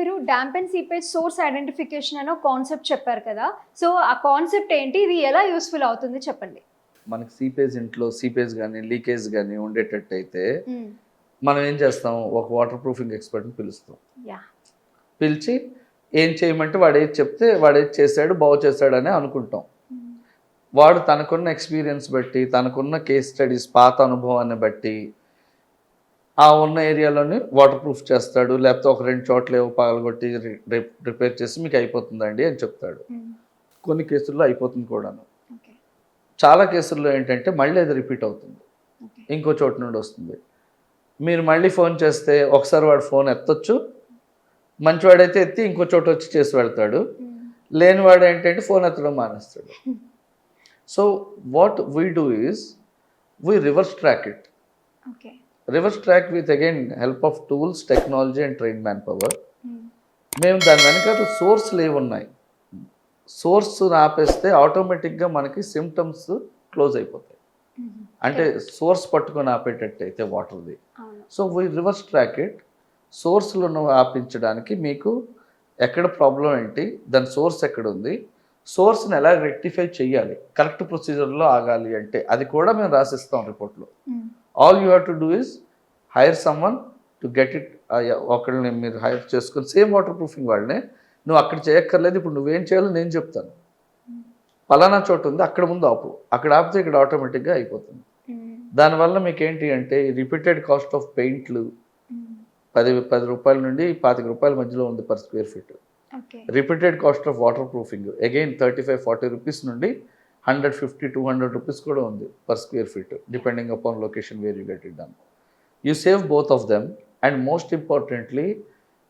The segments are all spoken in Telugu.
మీరు damp and seepage source identification అనే కాన్సెప్ట్ చెప్పారు కదా, సో ఆ కాన్సెప్ట్ ఏంటి, ఇది ఎలా యూస్ఫుల్ అవుతుంది చెప్పండి. మనకి సీపేజ్ ఇంట్లో సీపేజ్ కానీ లీకేజ్ కానీ ఉండేటట్టు అయితే మనం ఏం చేస్తాం, ఒక వాటర్ ప్రూఫింగ్ ఎక్స్పర్ట్ని పిలుస్తాం. పిలిచి ఏం చేయమంటే వాడు ఏది చెప్తే వాడు ఏది చేశాడు బాగు చేశాడని అనుకుంటాం. వాడు తనకున్న ఎక్స్పీరియన్స్ బట్టి, తనకున్న కేస్ స్టడీస్, పాత అనుభవాన్ని బట్టి ఆ ఉన్న ఏరియాలోని వాటర్ ప్రూఫ్ చేస్తాడు, లేకపోతే ఒక 2 చోట్ల ఏవో పగలగొట్టి రిపేర్ చేసి మీకు అయిపోతుందండి అని చెప్తాడు. కొన్ని కేసుల్లో అయిపోతుంది కూడాను. చాలా కేసుల్లో ఏంటంటే మళ్ళీ అది రిపీట్ అవుతుంది, ఇంకో చోటు నుండి వస్తుంది. మీరు మళ్ళీ ఫోన్ చేస్తే ఒకసారి వాడు ఫోన్ ఎత్తొచ్చు, మంచివాడైతే ఎత్తి ఇంకో చోట వచ్చి చేసి వెళ్తాడు, లేనివాడు ఏంటంటే ఫోన్ ఎత్తడం మానేస్తాడు. So what we do is we reverse track it. Reverse track with again help of tools, technology and train manpower. మేము దాని వెనకాల సోర్స్లు ఏవి ఉన్నాయి, సోర్స్ ఆపేస్తే ఆటోమేటిక్గా మనకి సిమ్టమ్స్ క్లోజ్ అయిపోతాయి. అంటే సోర్స్ పట్టుకొని ఆపేటట్టు అయితే వాటర్ది. So we reverse track it. సోర్స్లను ఆపించడానికి మీకు ఎక్కడ ప్రాబ్లం ఏంటి, దాని సోర్స్ ఎక్కడ ఉంది, సోర్స్ని ఎలా రెక్టిఫై చేయాలి, కరెక్ట్ ప్రొసీజర్లో ఆగాలి అంటే అది కూడా మేము రాసిస్తాం రిపోర్ట్లో. All you have to do is hire someone to get it. ఒకళ్ళని మీరు హైర్ చేసుకుని సేమ్ వాటర్ ప్రూఫింగ్ వాళ్ళనే, నువ్వు అక్కడ చేయక్కర్లేదు, ఇప్పుడు నువ్వేం చేయాలో నేను చెప్తాను, పలానా చోటు ఉంది అక్కడ ముందు ఆపు, అక్కడ ఆపితే ఇక్కడ ఆటోమేటిక్గా అయిపోతుంది. దానివల్ల మీకు ఏంటి అంటే రిపీటెడ్ కాస్ట్ ఆఫ్ పెయింట్లు 10 రూపాయల నుండి 25 రూపాయల మధ్యలో ఉంది per square feet. Repeated cost of water proofing again 35-40 rupees నుండి 150-200 రూపీస్ కూడా ఉంది per square feet, depending upon location where you get it done. You save both of them and most importantly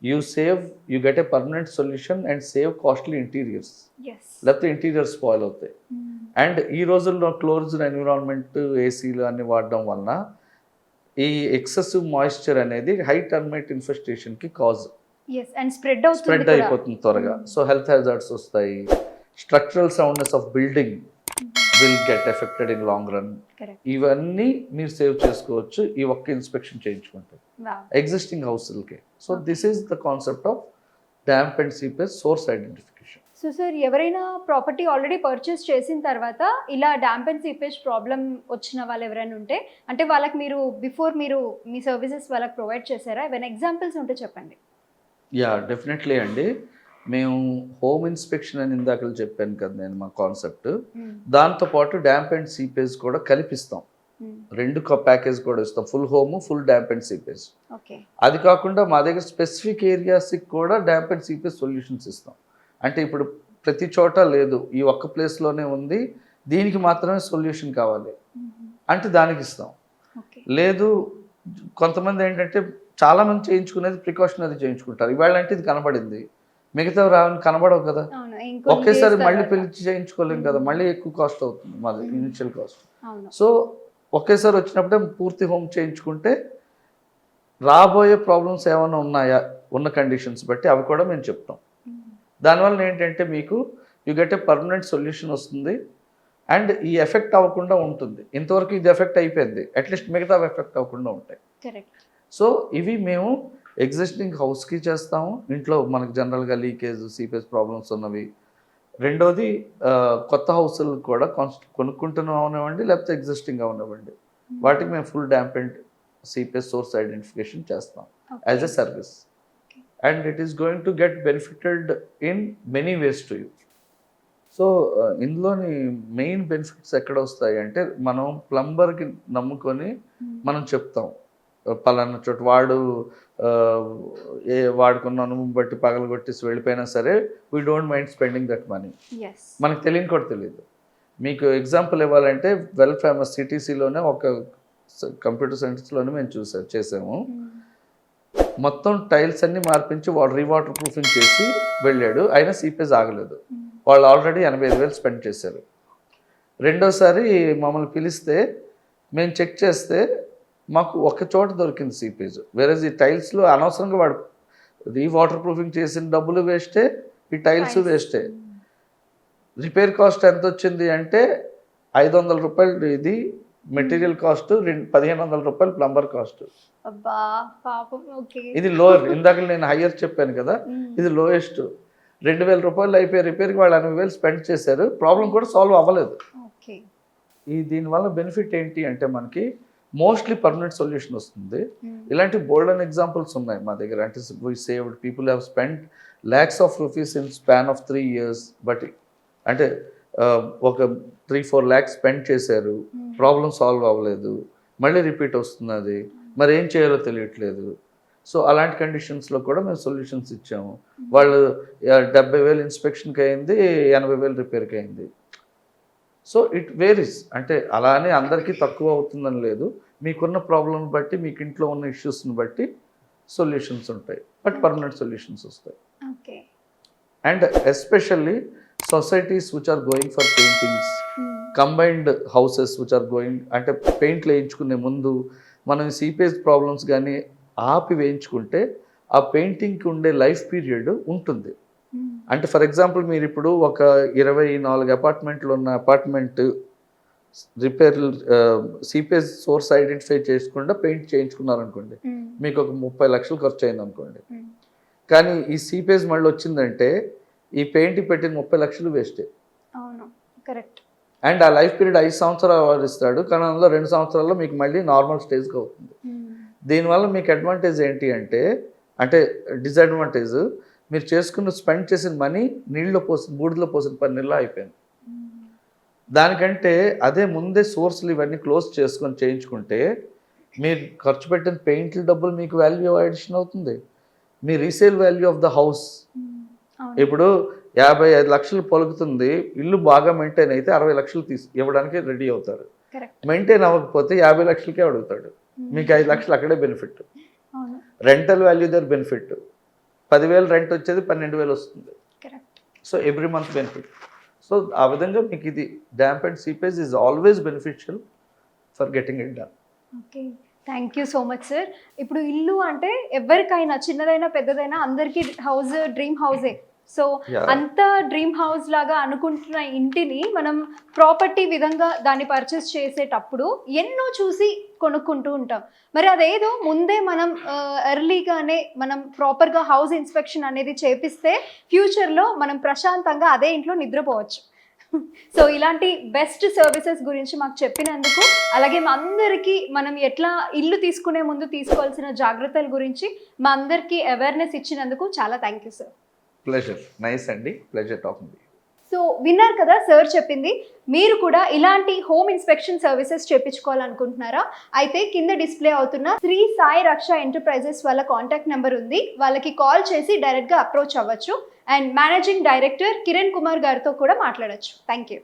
you get a permanent solution and save costly interiors. లేకపోతే ఇంటీరియర్స్ స్పాయిల్ అవుతాయి. అండ్ ఈ రోజుల్లో క్లోజ్డ్ ఎన్విరాన్మెంట్, ఏసీలు అన్ని వాడడం వలన ఈ ఎక్సెసివ్ మాయిశ్చర్ అనేది హై టర్మైట్ ఇన్ఫెస్టేషన్కి కాజ్, స్ప్రెడ్ అయిపోతుంది త్వరగా. సో హెల్త్ హ్యాజార్డ్స్ వస్తాయి, structural soundness of building will get affected in long run. ఇవన్నీ మీరు సేవ్ చేసుకోవచ్చు ఈ ఒక్క ఇన్స్పెక్షన్ చేయించుకుంటే ఎగ్జిస్టింగ్ హౌస్లకి. So this is the concept of damp and seepage source identification. So sir, ఎవరైనా ప్రాపర్టీ ఆల్రెడీ పర్చేస్ చేసిన తర్వాత ఇలా డాంప్ అండ్ సీపేజ్ ప్రాబ్లం వచ్చిన వాళ్ళు ఎవరైనా ఉంటే, అంటే వాళ్ళకి మీరు బిఫోర్ మీరు మీ సర్వీసెస్ వాళ్ళకి ప్రొవైడ్ చేశారా? ఏమైనా ఎగ్జాంపుల్స్ ఉంటే చెప్పండి. యా డెఫినెట్లీ అండి. మేము హోమ్ ఇన్స్పెక్షన్ అని ఇందాక చెప్పాను కదా నేను, మా కాన్సెప్ట్ దాంతోపాటు డాంప్ అండ్ సీపేజ్ కూడా కలిపిస్తాం. 2 ప్యాకేజ్ కూడా ఇస్తాం, full home, full damp and seepage. అది కాకుండా మా దగ్గర స్పెసిఫిక్ ఏరియాస్కి కూడా డాంప్ అండ్ సీపేజ్ సొల్యూషన్స్ ఇస్తాం. అంటే ఇప్పుడు ప్రతి చోట లేదు, ఈ ఒక్క ప్లేస్లోనే ఉంది, దీనికి మాత్రమే సొల్యూషన్ కావాలి అంటే దానికి ఇస్తాం. లేదు, కొంతమంది ఏంటంటే చాలామంది చేయించుకునేది ప్రికాషనరీ చేయించుకుంటారు. ఇవాళ అంటే ఇది కనబడింది, మిగతా కనబడవు కదా, ఒకేసారి మళ్ళీ పిలిచి చేయించుకోలేము కదా, మళ్ళీ ఎక్కువ కాస్ట్ అవుతుంది మాది ఇనిషియల్ కాస్ట్. సో ఒకేసారి వచ్చినప్పుడే పూర్తి హోమ్ చేయించుకుంటే రాబోయే ప్రాబ్లమ్స్ ఏమైనా ఉన్నాయా ఉన్న కండిషన్స్ బట్టి అవి కూడా మేము చెప్తాం. దానివల్ల ఏంటంటే మీకు you get a permanent solution వస్తుంది అండ్ ఈ ఎఫెక్ట్ అవ్వకుండా ఉంటుంది. ఇంతవరకు ఇది ఎఫెక్ట్ అయిపోయింది, అట్లీస్ట్ మిగతా ఎఫెక్ట్ అవ్వకుండా ఉంటాయి. సో ఇవి మేము ఎగ్జిస్టింగ్ హౌస్కి చేస్తాము. ఇంట్లో మనకు జనరల్గా లీకేజ్, సీపేజ్ ప్రాబ్లమ్స్ ఉన్నవి. రెండోది కొత్త హౌస్లు కూడా కొనుక్కుంటున్నాం అవనివ్వండి, లేకపోతే ఎగ్జిస్టింగ్ అవనివ్వండి, వాటికి మేము full damp and seepage source identification చేస్తాం as a service. And it is going to get benefited in many ways to you. So ఇందులోని మెయిన్ బెనిఫిట్స్ ఎక్కడ వస్తాయి అంటే, మనం ప్లంబర్కి నమ్ముకొని మనం చెప్తాం పలానా చోటు వాడు వాడుకున్న అనుభవం బట్టి పగలగొట్టేసి వెళ్ళిపోయినా సరే we don't mind spending that money. మనకు తెలియని కూడా తెలియదు. మీకు ఎగ్జాంపుల్ ఇవ్వాలంటే వెల్ ఫేమస్ సిటీసీలోనే ఒక కంప్యూటర్ సెంటర్స్లోనే మేము చేసాము. మొత్తం టైల్స్ అన్నీ మార్పించి వాడు రీవాటర్ ప్రూఫింగ్ చేసి వెళ్ళాడు, అయినా సీపేజ్ ఆగలేదు. వాళ్ళు ఆల్రెడీ 85,000 స్పెండ్ చేశారు. రెండోసారి మమ్మల్ని పిలిస్తే మేము చెక్ చేస్తే మాకు ఒక చోట దొరికింది సీపేజ్. వేరే ఈ టైల్స్లో అనవసరంగా వాడు రీవాటర్ ప్రూఫింగ్ చేసిన డబ్బులు వేస్టే, ఈ టైల్స్ వేస్టే. రిపేర్ కాస్ట్ ఎంత వచ్చింది అంటే 500 రూపాయలు ఇది మెటీరియల్ కాస్ట్ 1500 రూపాయలు ప్లంబర్ కాస్ట్. అబ్బా పాపం. ఓకే. ఇది లోయర్. ఇందాక నేను హయ్యర్ చెప్పాను కదా, ఇది లోయెస్ట్. 2000 రూపాయలు అయిపోయి రిపేర్కి వాళ్ళు 80,000 స్పెండ్ చేశారు, ప్రాబ్లం కూడా సాల్వ్ అవ్వలేదు. ఓకే. దీనివల్ల బెనిఫిట్ ఏంటి అంటే మనకి మోస్ట్లీ పర్మనెంట్ సొల్యూషన్ వస్తుంది. ఇలాంటి బోల్డ్ అండ్ ఎగ్జాంపుల్స్ ఉన్నాయి మా దగ్గర. అంటే we saved, people have spend lakhs of rupees in span of 3 years. But అంటే ఒక 3-4 lakhs స్పెండ్ చేశారు, ప్రాబ్లం సాల్వ్ అవ్వలేదు, మళ్ళీ రిపీట్ వస్తున్నది, మరి ఏం చేయాలో తెలియట్లేదు. సో అలాంటి కండిషన్స్లో కూడా మేము సొల్యూషన్స్ ఇచ్చాము. వాళ్ళు 70,000 ఇన్స్పెక్షన్కి అయింది, 80,000 రిపేర్కి అయింది. So it varies. అంటే అలానే అందరికీ తక్కువ అవుతుందని లేదు, మీకున్న ప్రాబ్లం బట్టి, మీకు ఇంట్లో ఉన్న ఇష్యూస్ని బట్టి సొల్యూషన్స్ ఉంటాయి, బట్ పర్మనెంట్ సొల్యూషన్స్ వస్తాయి. Okay. And especially societies which are going for paintings, combined houses which are going, అంటే పెయింట్లు వేయించుకునే ముందు మనం సీపేజ్ ప్రాబ్లమ్స్ కానీ ఆపి వేయించుకుంటే ఆ పెయింటింగ్కి ఉండే లైఫ్ పీరియడ్ ఉంటుంది. అంటే ఫర్ ఎగ్జాంపుల్ మీరు ఇప్పుడు ఒక 24 అపార్ట్మెంట్లు ఉన్న apartment repair seepage source identify చేసుకుండా పెయింట్ చేయించుకున్నారనుకోండి, మీకు ఒక 30 లక్షలు ఖర్చు అయింది అనుకోండి. కానీ ఈ సీపేజ్ మళ్ళీ వచ్చిందంటే ఈ పెయింట్కి పెట్టిన 30 లక్షలు వేస్టే. అవును, కరెక్ట్. అండ్ ఆ లైఫ్ పీరియడ్ 5 సంవత్సరాలు ఇస్తాడు, కానీ అందులో 2 సంవత్సరాల్లో మీకు మళ్ళీ నార్మల్ స్టేజ్కి అవుతుంది. దీనివల్ల మీకు అడ్వాంటేజ్ ఏంటి అంటే డిసడ్వాంటేజ్, మీరు స్పెండ్ చేసిన మనీ నీళ్ళలో బూడిదలో పోసిన పన్నీళ్ళలో అయిపోయింది. దానికంటే అదే ముందే సోర్స్లు ఇవన్నీ క్లోజ్ చేసుకొని చేయించుకుంటే మీరు ఖర్చు పెట్టిన పెయింట్ల డబ్బులు మీకు వాల్యూ అడిషన్ అవుతుంది. మీ resale value of the house ఇప్పుడు 55 లక్షలు పలుకుతుంది, ఇల్లు బాగా మెయింటైన్ అయితే 60 లక్షలు ఇవ్వడానికి రెడీ అవుతారు. మెయింటైన్ అవ్వకపోతే 50 లక్షలకే అడుగుతాడు, మీకు 5 లక్షలు అక్కడే బెనిఫిట్. రెంటల్ వాల్యూ దగ్గర బెనిఫిట్, 10,000 రెంట్ వచ్చేది 12,000 వస్తుంది. So every month benefit. So ఆ విధంగా మీకు ఇది damp and seepage is always beneficial for getting it done. Okay, thank you so much sir. ఇప్పుడు ఇల్లు అంటే ఎవరికైనా చిన్నదైనా పెద్దదైనా అందరికీ హౌస్ డ్రీమ్ హౌసే. సో అంత డ్రీమ్ హౌస్ లాగా అనుకుంటున్న ఇంటిని మనం ప్రాపర్టీ విధంగా దాన్ని పర్చేస్ చేసేటప్పుడు ఎన్నో చూసి కొనుక్కుంటూ ఉంటాం. మరి అదేదో ముందే మనం ఎర్లీగానే మనం ప్రాపర్గా హౌస్ ఇన్స్పెక్షన్ అనేది చేపిస్తే ఫ్యూచర్లో మనం ప్రశాంతంగా అదే ఇంట్లో నిద్రపోవచ్చు. సో ఇలాంటి బెస్ట్ సర్వీసెస్ గురించి మాకు చెప్పినందుకు, అలాగే మా అందరికీ మనం ఎట్లా ఇల్లు తీసుకునే ముందు తీసుకోవాల్సిన జాగ్రత్తల గురించి మా అందరికీ అవేర్నెస్ ఇచ్చినందుకు చాలా thank you sir. Pleasure, nice అండి, ప్లెజర్ టాకింగ్. సో విన్నారు కదా సార్ చెప్పింది. మీరు కూడా ఇలాంటి హోమ్ ఇన్స్పెక్షన్ సర్వీసెస్ చేయించుకోవాలనుకుంటున్నారా? అయితే కింద డిస్ప్లే అవుతున్న శ్రీ సాయి రక్ష ఎంటర్ప్రైజెస్ వాళ్ళ కాంటాక్ట్ నెంబర్ ఉంది, వాళ్ళకి కాల్ చేసి డైరెక్ట్గా అప్రోచ్ అవ్వచ్చు. And managing director Kiran Kumar గారితో కూడా మాట్లాడచ్చు. Thank you.